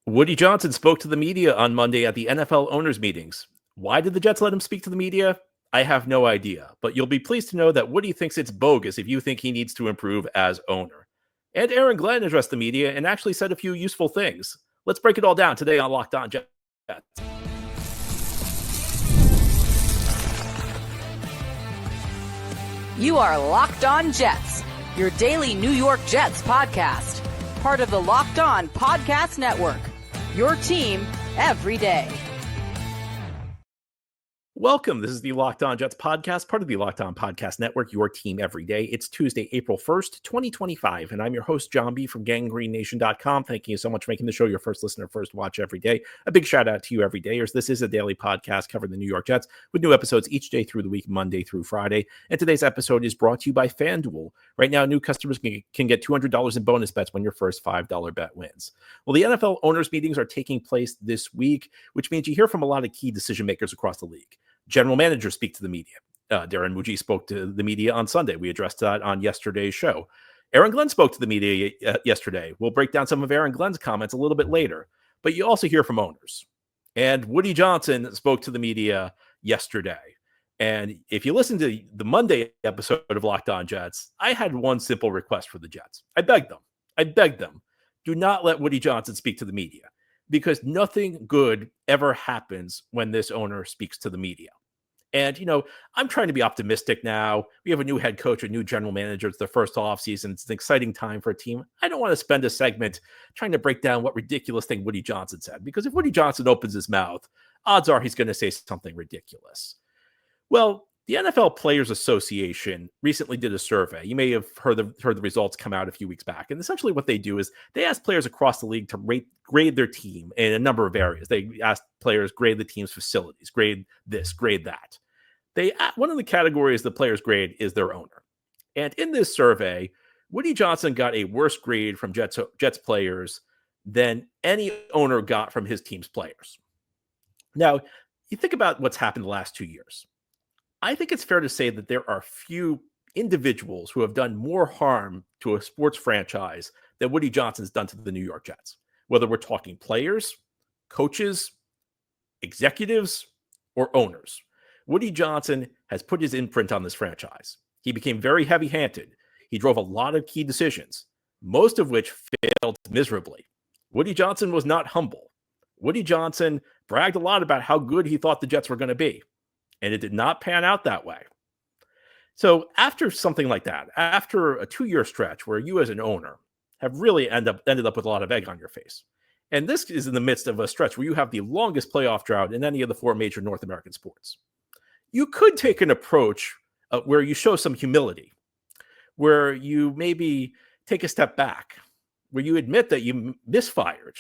Woody Johnson spoke to the media on Monday at the NFL owners' meetings. Why did the Jets let him speak to the media? I have no idea, but you'll be pleased to know that Woody thinks it's bogus if you think he needs to improve as owner. And Aaron Glenn addressed the media and actually said a few useful things. Let's break it all down today on Locked On Jets. You are Locked On Jets, your daily New York Jets podcast. Part of the Locked On Podcast Network, your team every day. Welcome. This is the Locked On Jets podcast, part of the Locked On Podcast Network, your team every day. It's Tuesday, April 1st, 2025, and I'm your host, John B. from GangGreenNation.com. Thank you so much for making the show your first listener, first watch every day. A big shout out to you everydayers. This is a daily podcast covering the New York Jets with new episodes each day through the week, Monday through Friday. And today's episode is brought to you by FanDuel. Right now, new customers can get $200 in bonus bets when your first $5 bet wins. Well, the NFL owners' meetings are taking place this week, which means you hear from a lot of key decision makers across the league. General managers speak to the media. Darren Muji spoke to the media on Sunday. We addressed that on yesterday's show. Aaron Glenn spoke to the media yesterday. We'll break down some of Aaron Glenn's comments a little bit later. But you also hear from owners. And Woody Johnson spoke to the media yesterday. And if you listen to the Monday episode of Locked On Jets, I had one simple request for the Jets. I begged them. Do not let Woody Johnson speak to the media, because nothing good ever happens when this owner speaks to the media. And, I'm trying to be optimistic now. We have a new head coach, a new general manager. It's the first offseason. It's an exciting time for a team. I don't want to spend a segment trying to break down what ridiculous thing Woody Johnson said, because if Woody Johnson opens his mouth, odds are he's going to say something ridiculous. Well, the NFL Players Association recently did a survey. You may have heard the results come out a few weeks back. And essentially what they do is they ask players across the league to grade their team in a number of areas. They ask players grade the team's facilities, grade this, grade that. One of the categories the players grade is their owner. And in this survey, Woody Johnson got a worse grade from Jets players than any owner got from his team's players. Now, you think about what's happened the last 2 years. I think it's fair to say that there are few individuals who have done more harm to a sports franchise than Woody Johnson's done to the New York Jets, whether we're talking players, coaches, executives, or owners. Woody Johnson has put his imprint on this franchise. He became very heavy-handed. He drove a lot of key decisions, most of which failed miserably. Woody Johnson was not humble. Woody Johnson bragged a lot about how good he thought the Jets were going to be. And it did not pan out that way. So after something like that, after a 2-year stretch where you as an owner have really ended up with a lot of egg on your face, and this is in the midst of a stretch where you have the longest playoff drought in any of the 4 major North American sports, you could take an approach where you show some humility, where you maybe take a step back, where you admit that you misfired,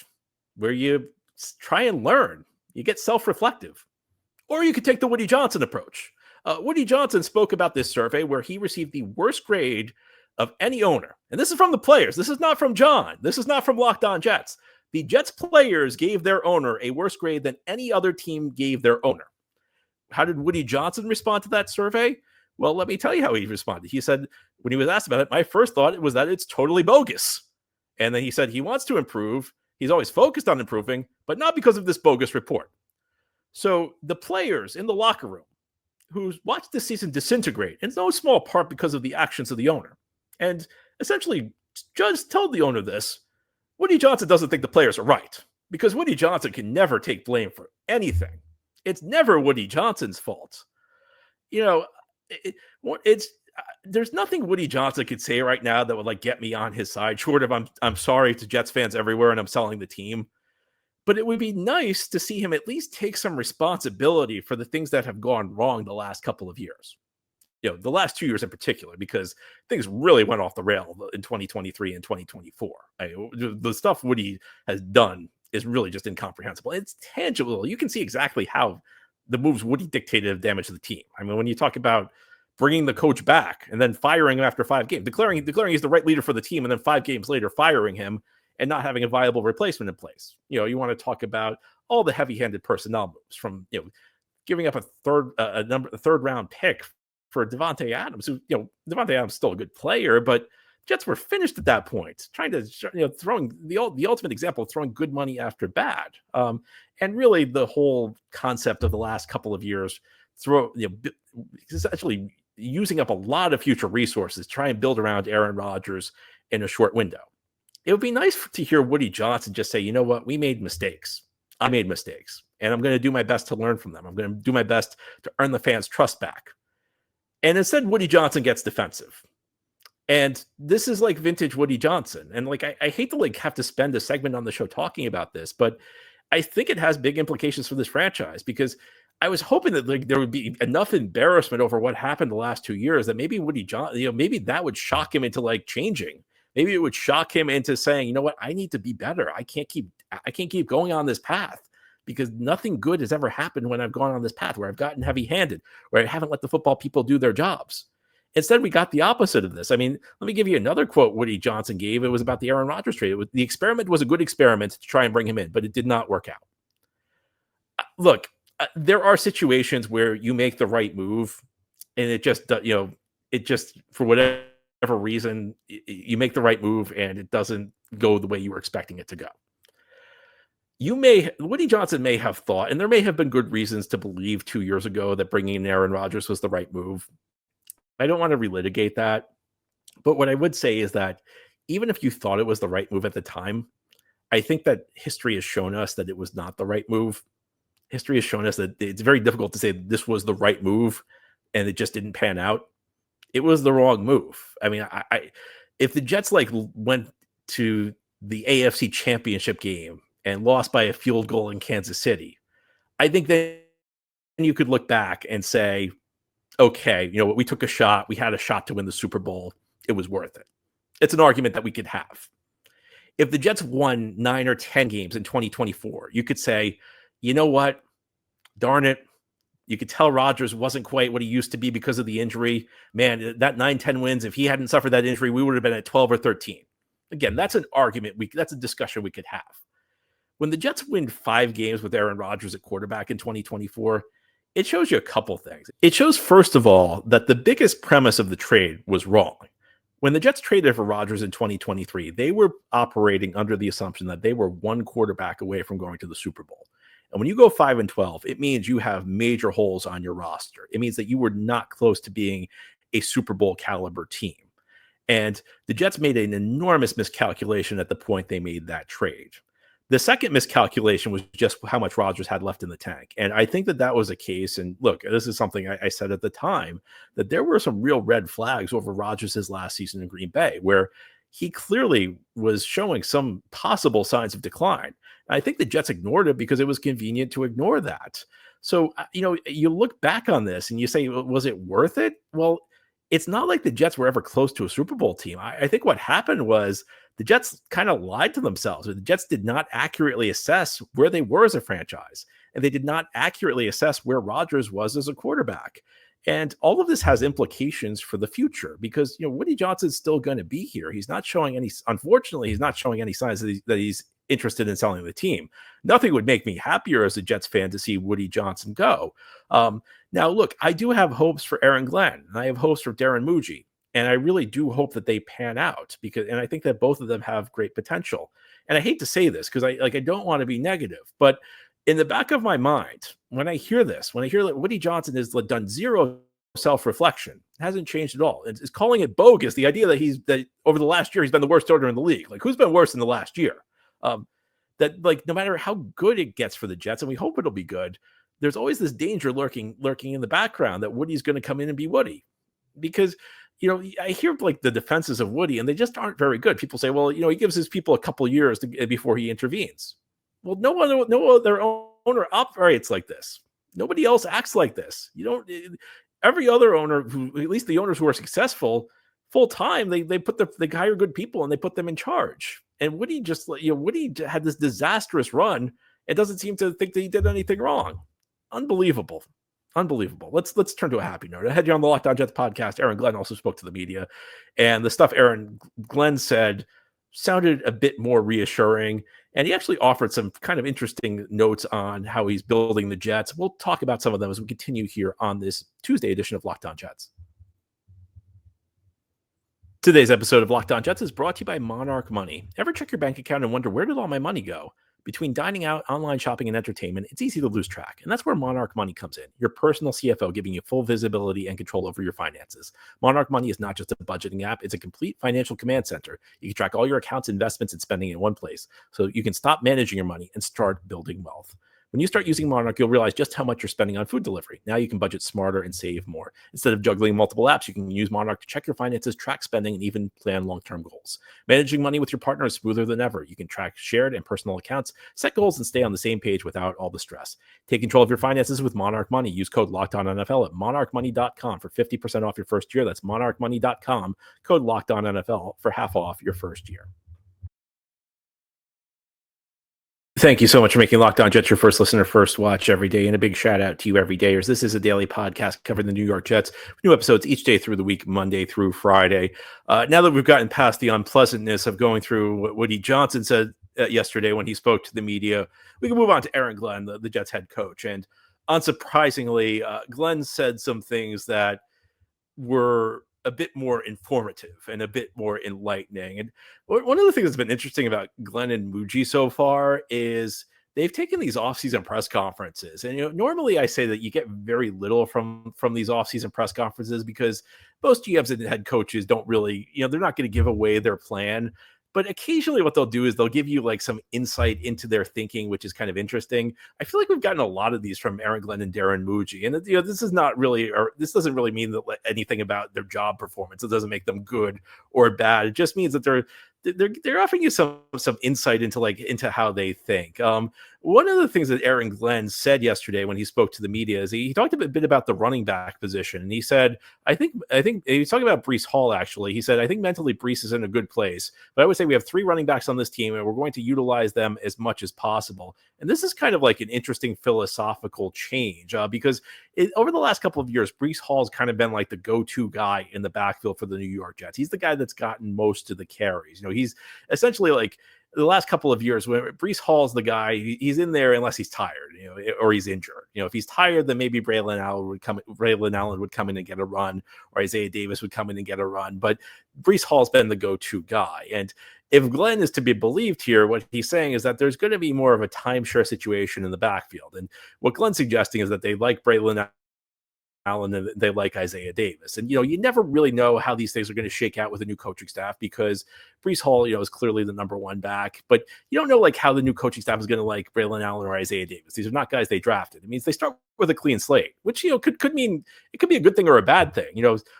where you try and learn, you get self-reflective. Or you could take the Woody Johnson approach. Woody Johnson spoke about this survey where he received the worst grade of any owner. And this is from the players. This is not from John. This is not from Locked On Jets. The Jets players gave their owner a worse grade than any other team gave their owner. How did Woody Johnson respond to that survey? Well, let me tell you how he responded. He said, when he was asked about it, my first thought was that it's totally bogus. And then he said he wants to improve. He's always focused on improving, but not because of this bogus report. So the players in the locker room who watched this season disintegrate, in no small part because of the actions of the owner, and essentially just told the owner this, Woody Johnson doesn't think the players are right, because Woody Johnson can never take blame for anything. It's never Woody Johnson's fault. There's nothing Woody Johnson could say right now that would get me on his side, short of I'm sorry to Jets fans everywhere and I'm selling the team. But it would be nice to see him at least take some responsibility for the things that have gone wrong the last couple of years. The last 2 years in particular, because things really went off the rail in 2023 and 2024. The stuff Woody has done is really just incomprehensible. It's tangible. You can see exactly how the moves Woody dictated have damaged the team. I mean, when you talk about bringing the coach back and then firing him after 5 games, declaring he's the right leader for the team, and then 5 games later firing him, and not having a viable replacement in place. You want to talk about all the heavy-handed personnel moves, from giving up a third round pick for Devontae Adams, who Devontae Adams is still a good player, but Jets were finished at that point, trying to, throwing the ultimate example of throwing good money after bad. And really the whole concept of the last couple of years, essentially using up a lot of future resources to try and build around Aaron Rodgers in a short window. It would be nice to hear Woody Johnson just say, you know what, we made mistakes. I made mistakes, and I'm going to do my best to learn from them. I'm going to do my best to earn the fans' trust back. And instead, Woody Johnson gets defensive. And this is like vintage Woody Johnson. And like, I hate to like have to spend a segment on the show talking about this, but I think it has big implications for this franchise, because I was hoping that like there would be enough embarrassment over what happened the last 2 years that maybe Woody Johnson, maybe that would shock him into like changing. Maybe it would shock him into saying, you know what, I need to be better. I can't keep going on this path, because nothing good has ever happened when I've gone on this path where I've gotten heavy-handed, where I haven't let the football people do their jobs. Instead, we got the opposite of this. I mean, let me give you another quote Woody Johnson gave. It was about the Aaron Rodgers trade. The experiment was a good experiment to try and bring him in, but it did not work out. Look, there are situations where you make the right move, and it just, for whatever reason, you make the right move and it doesn't go the way you were expecting it to go. Woody Johnson may have thought, and there may have been good reasons to believe 2 years ago, that bringing in Aaron Rodgers was the right move. I don't want to relitigate that. But what I would say is that even if you thought it was the right move at the time, I think that history has shown us that it was not the right move. History has shown us that it's very difficult to say this was the right move and it just didn't pan out. It was the wrong move. I mean, if the Jets like went to the AFC Championship game and lost by a field goal in Kansas City, I think then you could look back and say, okay, we took a shot. We had a shot to win the Super Bowl. It was worth it. It's an argument that we could have. If the Jets won 9 or 10 games in 2024, you could say, you know what? Darn it. You could tell Rodgers wasn't quite what he used to be because of the injury. Man, that 9-10 wins, if he hadn't suffered that injury, we would have been at 12 or 13. Again, that's an argument. That's a discussion we could have. When the Jets win 5 games with Aaron Rodgers at quarterback in 2024, it shows you a couple things. It shows, first of all, that the biggest premise of the trade was wrong. When the Jets traded for Rodgers in 2023, they were operating under the assumption that they were one quarterback away from going to the Super Bowl. And when you go 5-12, it means you have major holes on your roster. It means that you were not close to being a Super Bowl caliber team. And the Jets made an enormous miscalculation at the point they made that trade. The second miscalculation was just how much Rodgers had left in the tank. And I think that was a case. And look, this is something I said at the time, that there were some real red flags over Rodgers' last season in Green Bay, where he clearly was showing some possible signs of decline. I think the Jets ignored it because it was convenient to ignore that. So, you look back on this and you say, was it worth it? Well, it's not like the Jets were ever close to a Super Bowl team. I think what happened was the Jets kind of lied to themselves. The Jets did not accurately assess where they were as a franchise, and they did not accurately assess where Rodgers was as a quarterback. And all of this has implications for the future, because Woody Johnson's still going to be here. Unfortunately, he's not showing any signs that he's interested in selling the team. Nothing would make me happier as a Jets fan to see Woody Johnson go. Now, look, I do have hopes for Aaron Glenn, and I have hopes for Darren Muji, and I really do hope that they pan out, and I think that both of them have great potential. And I hate to say this because I don't want to be negative, but in the back of my mind, when I hear that Woody Johnson has done zero self-reflection, hasn't changed at all, is calling it bogus, the idea that over the last year he's been the worst starter in the league. Like, who's been worse in the last year? That no matter how good it gets for the Jets, and we hope it'll be good, there's always this danger lurking in the background that Woody's going to come in and be Woody. Because, I hear the defenses of Woody, and they just aren't very good. People say, well, he gives his people a couple years before he intervenes. Well, no other owner operates like this. Nobody else acts like this. Every other owner, at least the owners who are successful full time, they hire good people and they put them in charge. And Woody Woody had this disastrous run. It doesn't seem to think that he did anything wrong. Unbelievable. Let's turn to a happy note. I had you on the Locked On Jets podcast. Aaron Glenn also spoke to the media, and the stuff Aaron Glenn said sounded a bit more reassuring. And he actually offered some kind of interesting notes on how he's building the Jets. We'll talk about some of them as we continue here on this Tuesday edition of Locked On Jets. Today's episode of Locked On Jets is brought to you by Monarch Money. Ever check your bank account and wonder, where did all my money go? Between dining out, online shopping, and entertainment, it's easy to lose track. And that's where Monarch Money comes in, your personal CFO giving you full visibility and control over your finances. Monarch Money is not just a budgeting app, it's a complete financial command center. You can track all your accounts, investments, and spending in one place, so you can stop managing your money and start building wealth. When you start using Monarch, you'll realize just how much you're spending on food delivery. Now you can budget smarter and save more. Instead of juggling multiple apps, you can use Monarch to check your finances, track spending, and even plan long-term goals. Managing money with your partner is smoother than ever. You can track shared and personal accounts, set goals, and stay on the same page without all the stress. Take control of your finances with Monarch Money. Use code LOCKEDONNFL at monarchmoney.com for 50% off your first year. That's monarchmoney.com, code LOCKEDONNFL for half off your first year. Thank you so much for making Locked On Jets your first listener, first watch every day. And a big shout out to you everydayers. This is a daily podcast covering the New York Jets. New episodes each day through the week, Monday through Friday. Now that we've gotten past the unpleasantness of going through what Woody Johnson said yesterday when he spoke to the media, we can move on to Aaron Glenn, the Jets head coach. And unsurprisingly, Glenn said some things that were a bit more informative and a bit more enlightening. And one of the things that's been interesting about Glenn and Muji so far is they've taken these offseason press conferences. And normally I say that you get very little from these offseason press conferences because most GMs and head coaches don't really, they're not going to give away their plan. But occasionally what they'll do is they'll give you like some insight into their thinking, which is kind of interesting. I feel like we've gotten a lot of these from Aaron Glenn and Darren Muji. And this is not really, or this doesn't really mean that anything about their job performance. It doesn't make them good or bad. It just means that they're offering you some insight into how they think. One of the things that Aaron Glenn said yesterday when he spoke to the media is he talked a bit about the running back position. And he said, I think he was talking about Breece Hall, actually. He said, I think mentally Breece is in a good place, but I would say we have 3 running backs on this team and we're going to utilize them as much as possible. And this is kind of like an interesting philosophical change because over the last couple of years, Breece Hall's kind of been like the go-to guy in the backfield for the New York Jets. He's the guy that's gotten most of the carries. He's essentially like the last couple of years when Breece Hall's the guy, he's in there unless he's tired, or he's injured. If he's tired, then maybe Braylon Allen would come in and get a run, or Isaiah Davis would come in and get a run. But Breece Hall's been the go-to guy. And if Glenn is to be believed here, what he's saying is that there's going to be more of a timeshare situation in the backfield. And what Glenn's suggesting is that they like Braylon Allen and they like Isaiah Davis. And, you never really know how these things are going to shake out with a new coaching staff because Breece Hall, is clearly the number one back, but you don't know like how the new coaching staff is going to like Braylon Allen or Isaiah Davis. These are not guys they drafted. It means they start with a clean slate, which, could mean it could be a good thing or a bad thing,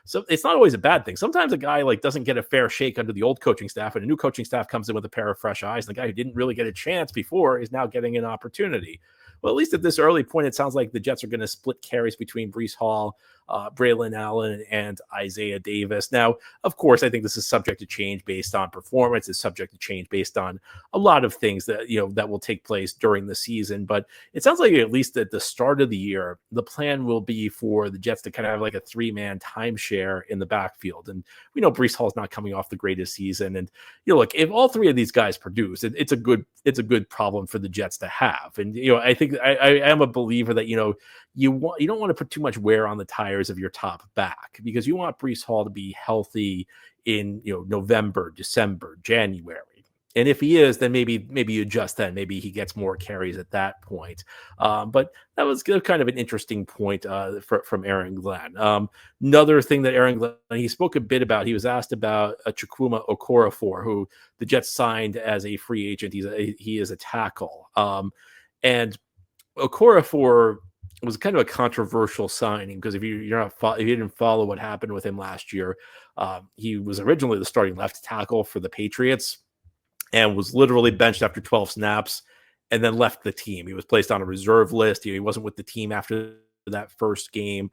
so it's not always a bad thing. Sometimes a guy like doesn't get a fair shake under the old coaching staff and a new coaching staff comes in with a pair of fresh eyes. And the guy who didn't really get a chance before is now getting an opportunity. Well, at least at this early point, it sounds like the Jets are going to split carries between Breece Hall, Braylon Allen, and Isaiah Davis. Now, of course, I think this is subject to change based on performance. It's subject to change based on a lot of things that that will take place during the season. But it sounds like at least at the start of the year, the plan will be for the Jets to kind of have like a 3-man timeshare in the backfield. And we know Breece Hall is not coming off the greatest season. And look, if all 3 of these guys produce, it's a good problem for the Jets to have. And I think I am a believer that you don't want to put too much wear on the tires of your top back because you want Breece Hall to be healthy in November, December, January. And if he is, then maybe you adjust then. Maybe he gets more carries at that point. But that was kind of an interesting point from Aaron Glenn. Another thing that Aaron Glenn, he spoke a bit about, he was asked about Chukwuma Okorafor, who the Jets signed as a free agent. He is a tackle. And Okorafor was kind of a controversial signing because if you didn't follow what happened with him last year, he was originally the starting left tackle for the Patriots and was literally benched after 12 snaps and then left the team. He was placed on a reserve list. He wasn't with the team after that first game.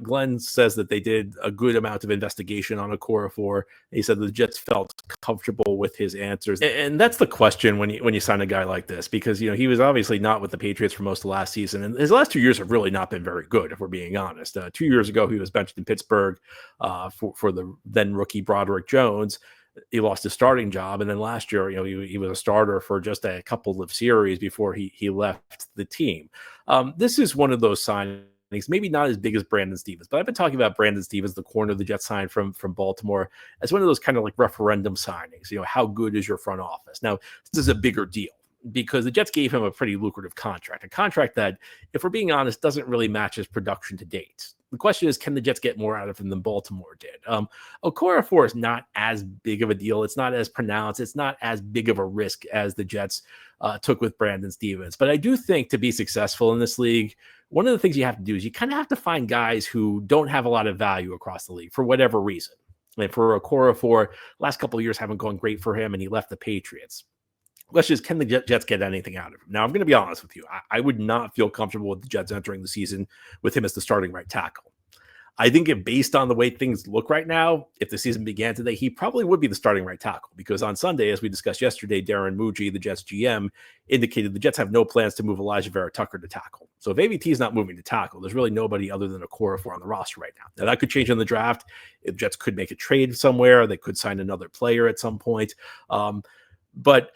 Glenn says that they did a good amount of investigation on Okorafor. He said the Jets felt comfortable with his answers. And that's the question when you sign a guy like this, because, he was obviously not with the Patriots for most of last season. And his last 2 years have really not been very good, if we're being honest. 2 years ago, he was benched in Pittsburgh for the then rookie Broderick Jones. He lost his starting job. And then last year, he was a starter for just a couple of series before he left the team. This is one of those signings maybe not as big as Brandon Stevens, but I've been talking about Brandon Stevens, the corner the Jets signed from Baltimore, as one of those kind of like referendum signings. How good is your front office? Now, this is a bigger deal because the Jets gave him a pretty lucrative contract, a contract that, if we're being honest, doesn't really match his production to date. The question is, can the Jets get more out of him than Baltimore did? Okorafor is not as big of a deal. It's not as pronounced. It's not as big of a risk as the Jets took with Brandon Stevens. But I do think to be successful in this league, one of the things you have to do is you kind of have to find guys who don't have a lot of value across the league for whatever reason. And for Okorafor, last couple of years haven't gone great for him, and he left the Patriots. Question is, can the Jets get anything out of him? Now, I'm going to be honest with you. I would not feel comfortable with the Jets entering the season with him as the starting right tackle. I think based on the way things look right now, if the season began today, he probably would be the starting right tackle, because on Sunday, as we discussed yesterday, Darren Muji, the Jets GM, indicated the Jets have no plans to move Elijah Vera Tucker to tackle. So if AVT is not moving to tackle, there's really nobody other than Okorafor on the roster right now. Now, that could change in the draft. If Jets could make a trade somewhere, they could sign another player at some point. But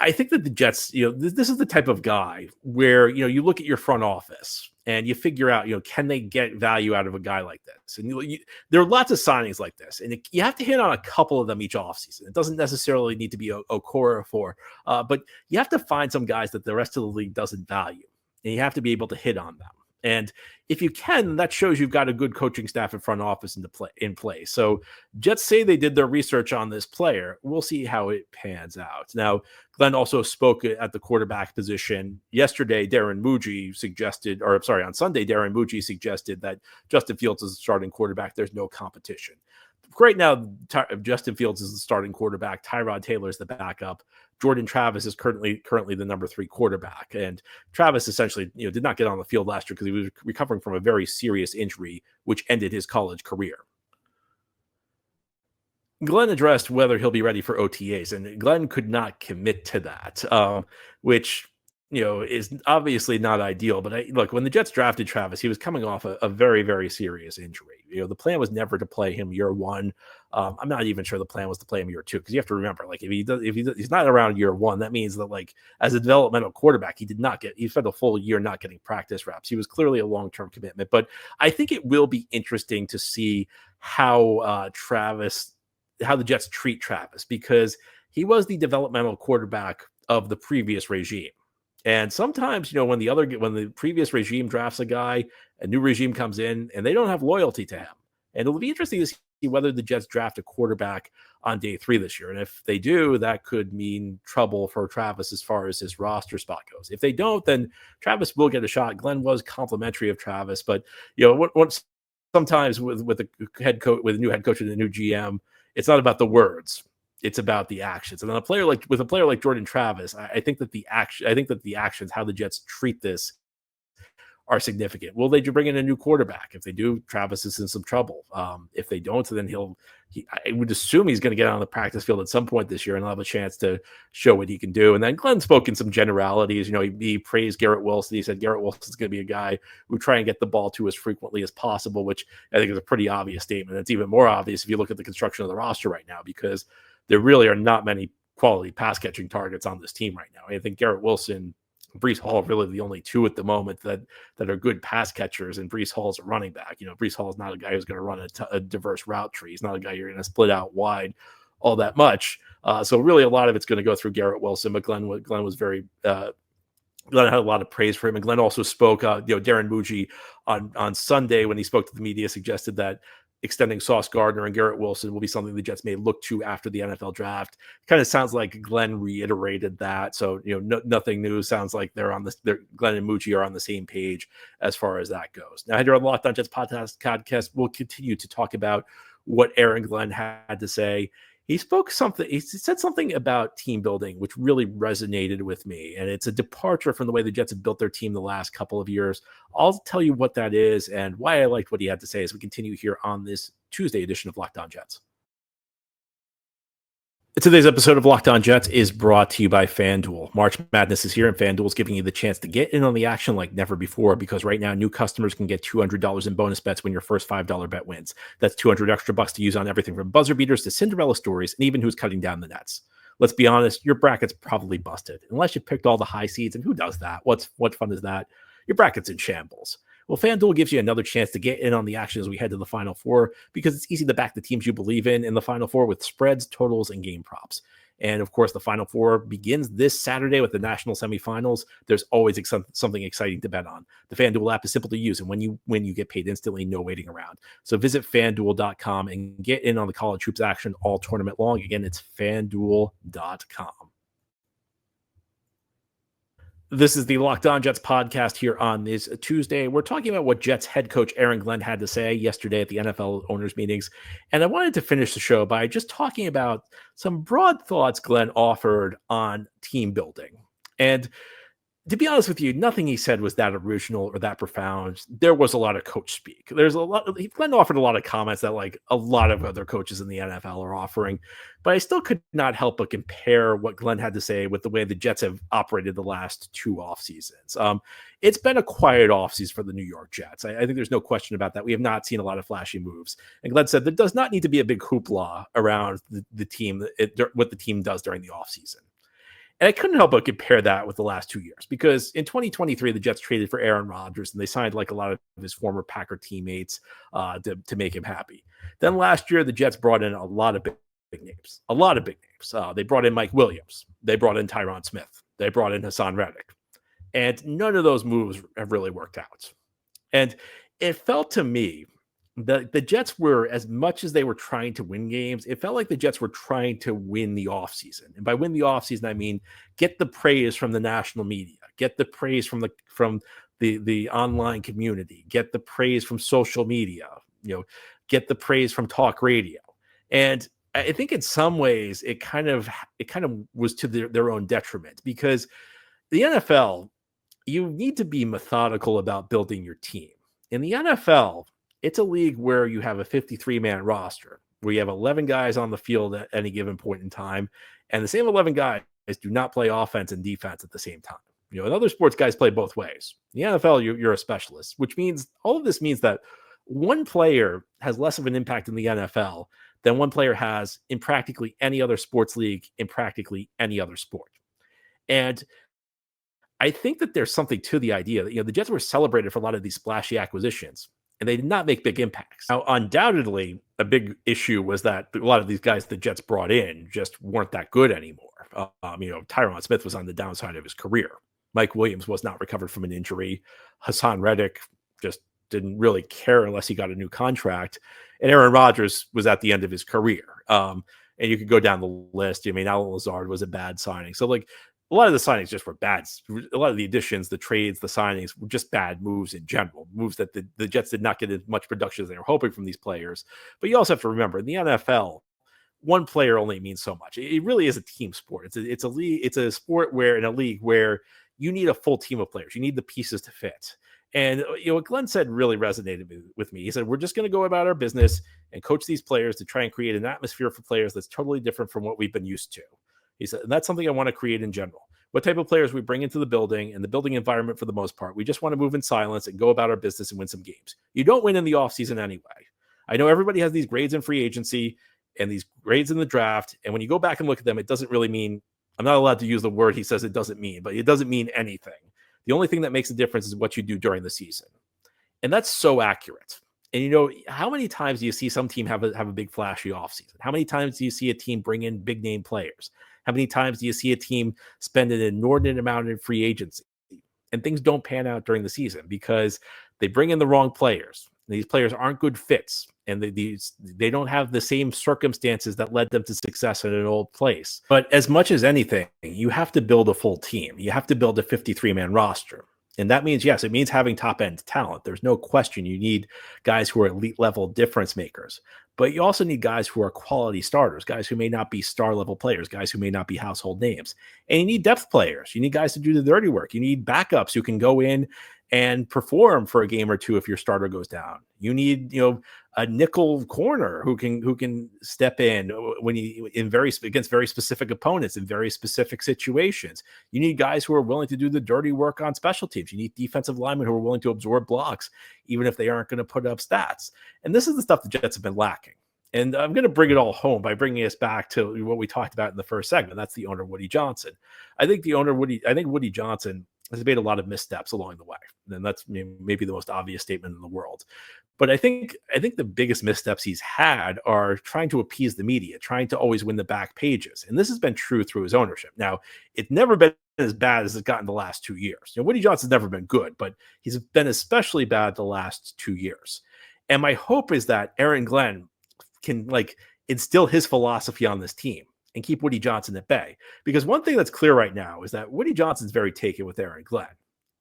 I think that the Jets, this is the type of guy where, you look at your front office and you figure out, can they get value out of a guy like this? And there are lots of signings like this, and you have to hit on a couple of them each offseason. It doesn't necessarily need to be Okorafor, but you have to find some guys that the rest of the league doesn't value, and you have to be able to hit on them. And if you can, that shows you've got a good coaching staff and front office in place. So Jets say they did their research on this player. We'll see how it pans out. Now, Glenn also spoke at the quarterback position yesterday. On Sunday, Darren Muji suggested that Justin Fields is the starting quarterback. There's no competition. Right now, Justin Fields is the starting quarterback. Tyrod Taylor is the backup. Jordan Travis is currently the number 3 quarterback. And Travis essentially, did not get on the field last year because he was recovering from a very serious injury, which ended his college career. Glenn addressed whether he'll be ready for OTAs, and Glenn could not commit to that, which is obviously not ideal. But look, when the Jets drafted Travis, he was coming off a very, very serious injury. The plan was never to play him year 1. I'm not even sure the plan was to play him year 2, because you have to remember, like, if he's not around year 1, that means that, like, as a developmental quarterback, he spent a full year not getting practice reps. He was clearly a long-term commitment. But I think it will be interesting to see how the Jets treat Travis, because he was the developmental quarterback of the previous regime. And sometimes, when the previous regime drafts a guy, a new regime comes in and they don't have loyalty to him. And it'll be interesting to see whether the Jets draft a quarterback on day 3 this year. And if they do, that could mean trouble for Travis as far as his roster spot goes. If they don't, then Travis will get a shot. Glenn was complimentary of Travis, but sometimes with a new head coach and a new GM, it's not about the words. It's about the actions. And then with a player like Jordan Travis, I think that the actions, how the Jets treat this, are significant. Will they bring in a new quarterback? If they do, Travis is in some trouble. If they don't, then I would assume he's going to get on the practice field at some point this year and he'll have a chance to show what he can do. And then Glenn spoke in some generalities. He praised Garrett Wilson. He said Garrett Wilson is going to be a guy who try and get the ball to as frequently as possible, which I think is a pretty obvious statement. It's even more obvious if you look at the construction of the roster right now, because there really are not many quality pass catching targets on this team right now. I think Garrett Wilson, Breece Hall are really the only 2 at the moment that are good pass catchers, and Breece Hall's a running back. Breece Hall is not a guy who's going to run a diverse route tree. He's not a guy you're going to split out wide all that much. So really a lot of it's going to go through Garrett Wilson, but Glenn was very Glenn had a lot of praise for him. And Glenn also spoke, Darren Muji on Sunday when he spoke to the media suggested that extending Sauce Gardner and Garrett Wilson will be something the Jets may look to after the NFL draft. Kind of sounds like Glenn reiterated that. So, nothing new. Sounds like Glenn and Muji are on the same page as far as that goes. Now, here on the Locked On Jets podcast, we'll continue to talk about what Aaron Glenn had to say. He said something about team building, which really resonated with me. And it's a departure from the way the Jets have built their team the last couple of years. I'll tell you what that is and why I liked what he had to say as we continue here on this Tuesday edition of Locked On Jets. Today's episode of Locked On Jets is brought to you by FanDuel. March Madness is here, and FanDuel is giving you the chance to get in on the action like never before, because right now new customers can get $200 in bonus bets when your first $5 bet wins. That's $200 extra bucks to use on everything from buzzer beaters to Cinderella stories, and even who's cutting down the nets. Let's be honest, your bracket's probably busted, unless you picked all the high seeds, and who does that? What fun is that? Your bracket's in shambles. Well, FanDuel gives you another chance to get in on the action as we head to the Final Four because it's easy to back the teams you believe in the Final Four with spreads, totals, and game props. And of course, the Final Four begins this Saturday with the national semifinals. There's always something exciting to bet on. The FanDuel app is simple to use, and when you win, you get paid instantly, no waiting around. So visit FanDuel.com and get in on the college hoops action all tournament long. Again, it's FanDuel.com. This is the Locked On Jets podcast here on this Tuesday. We're talking about what Jets head coach Aaron Glenn had to say yesterday at the NFL owners meetings. And I wanted to finish the show by just talking about some broad thoughts Glenn offered on team building. And to be honest with you, nothing he said was that original or that profound. There was a lot of coach speak. Glenn offered a lot of comments that like a lot of other coaches in the NFL are offering, but I still could not help but compare what Glenn had to say with the way the Jets have operated the last two off seasons. It's been a quiet offseason for the New York Jets. I think there's no question about that. We have not seen a lot of flashy moves. And Glenn said there does not need to be a big hoopla around the team, what the team does during the offseason. And I couldn't help but compare that with the last 2 years because in 2023, the Jets traded for Aaron Rodgers and they signed like a lot of his former Packer teammates to make him happy. Then last year, the Jets brought in a lot of big names, They brought in Mike Williams. They brought in Tyron Smith. They brought in Hassan Reddick. And none of those moves have really worked out. And it felt to me the Jets were, as much as they were trying to win games, it felt like the Jets were trying to win the offseason. And by win the offseason, I mean get the praise from the national media, get the praise from the online community, get the praise from social media, get the praise from talk radio. And I think in some ways it kind of was to their own detriment because the NFL, you need to be methodical about building your team. In the NFL, it's a league where you have a 53-man roster, where you have 11 guys on the field at any given point in time, and the same 11 guys do not play offense and defense at the same time. In other sports, guys play both ways. In the NFL, you're a specialist, which means all of this means that one player has less of an impact in the NFL than one player has in practically any other sports league, in practically any other sport. And I think that there's something to the idea that, the Jets were celebrated for a lot of these splashy acquisitions, and they did not make big impacts. Now, undoubtedly, a big issue was that a lot of these guys the Jets brought in just weren't that good anymore. Tyron Smith was on the downside of his career. Mike Williams was not recovered from an injury. Hassan Reddick just didn't really care unless he got a new contract. And Aaron Rodgers was at the end of his career. And you could go down the list. Alan Lazard was a bad signing. So, a lot of the signings just were bad. A lot of the additions, the trades, the signings were just bad moves in general, moves that the Jets did not get as much production as they were hoping from these players. But you also have to remember, in the NFL, one player only means so much. It really is a team sport. It's a league. It's a sport where in a league where you need a full team of players. You need the pieces to fit. And what Glenn said really resonated with me. He said, we're just going to go about our business and coach these players to try and create an atmosphere for players that's totally different from what we've been used to. He said, and that's something I want to create in general. What type of players we bring into the building and the building environment for the most part. We just want to move in silence and go about our business and win some games. You don't win in the offseason anyway. I know everybody has these grades in free agency and these grades in the draft. And when you go back and look at them, it doesn't really mean, I'm not allowed to use the word he says it doesn't mean, but it doesn't mean anything. The only thing that makes a difference is what you do during the season. And that's so accurate. And how many times do you see some team have a big flashy offseason? How many times do you see a team bring in big name players? How many times do you see a team spend an inordinate amount in free agency and things don't pan out during the season because they bring in the wrong players? These players aren't good fits, and they don't have the same circumstances that led them to success in an old place. But as much as anything, you have to build a full team. You have to build a 53-man roster. And that means, yes, it means having top-end talent. There's no question you need guys who are elite-level difference makers. But you also need guys who are quality starters, guys who may not be star-level players, guys who may not be household names. And you need depth players. You need guys to do the dirty work. You need backups who can go in and perform for a game or two if your starter goes down. You need, a nickel corner who can step in when against very specific opponents in very specific situations. You need guys who are willing to do the dirty work on special teams. You need defensive linemen who are willing to absorb blocks, even if they aren't going to put up stats. And this is the stuff the Jets have been lacking. And I'm going to bring it all home by bringing us back to what we talked about in the first segment. That's the owner, Woody Johnson. I think Woody Johnson has made a lot of missteps along the way. And that's maybe the most obvious statement in the world. But I think the biggest missteps he's had are trying to appease the media, trying to always win the back pages. And this has been true through his ownership. Now, it's never been as bad as it's gotten the last 2 years. Woody Johnson's never been good, but he's been especially bad the last 2 years. And my hope is that Aaron Glenn can instill his philosophy on this team and keep Woody Johnson at bay. Because one thing that's clear right now is that Woody Johnson's very taken with Aaron Glenn.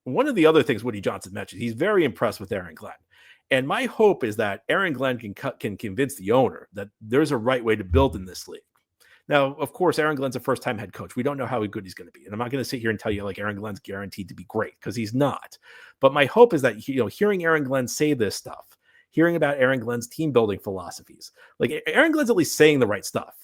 One of the other things Woody Johnson mentioned, he's very impressed with Aaron Glenn. And my hope is that Aaron Glenn can convince the owner that there's a right way to build in this league. Now, of course, Aaron Glenn's a first-time head coach. We don't know how good he's going to be. And I'm not going to sit here and tell you Aaron Glenn's guaranteed to be great, because he's not. But my hope is that, hearing Aaron Glenn say this stuff, hearing about Aaron Glenn's team building philosophies, Aaron Glenn's at least saying the right stuff.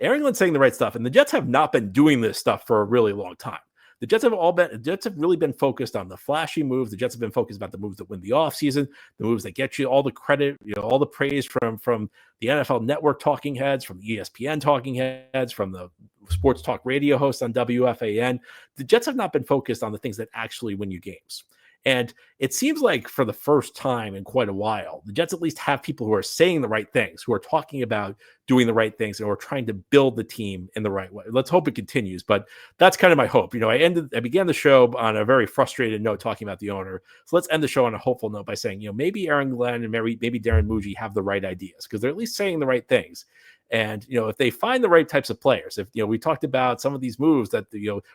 Aaron Glenn's saying the right stuff. And the Jets have not been doing this stuff for a really long time. The Jets have really been focused on the flashy moves. The Jets have been focused about the moves that win the offseason, the moves that get you all the credit, all the praise from the NFL Network talking heads, from the ESPN talking heads, from the sports talk radio hosts on WFAN. The Jets have not been focused on the things that actually win you games. And it seems like for the first time in quite a while, the Jets at least have people who are saying the right things, who are talking about doing the right things, and who are trying to build the team in the right way. Let's hope it continues, but that's kind of my hope. I began the show on a very frustrated note talking about the owner. So let's end the show on a hopeful note by saying, maybe Aaron Glenn and maybe Darren Muji have the right ideas, because they're at least saying the right things. And, if they find the right types of players, if, we talked about some of these moves that,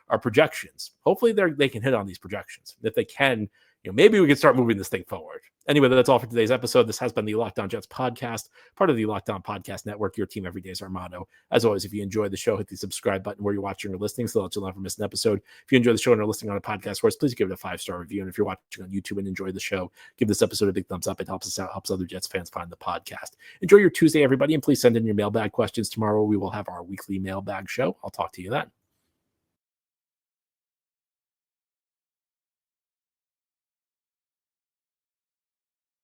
are projections, hopefully they can hit on these projections. If they can, maybe we can start moving this thing forward. Anyway, that's all for today's episode. This has been the Locked On Jets podcast, part of the Locked On Podcast Network. Your team every day is our motto. As always, if you enjoy the show, hit the subscribe button where you're watching or listening so that you'll never miss an episode. If you enjoy the show and are listening on a podcast source, please give it a 5-star review. And if you're watching on YouTube and enjoy the show, give this episode a big thumbs up. It helps us out, helps other Jets fans find the podcast. Enjoy your Tuesday, everybody, and please send in your mailbag questions. Tomorrow we will have our weekly mailbag show. I'll talk to you then.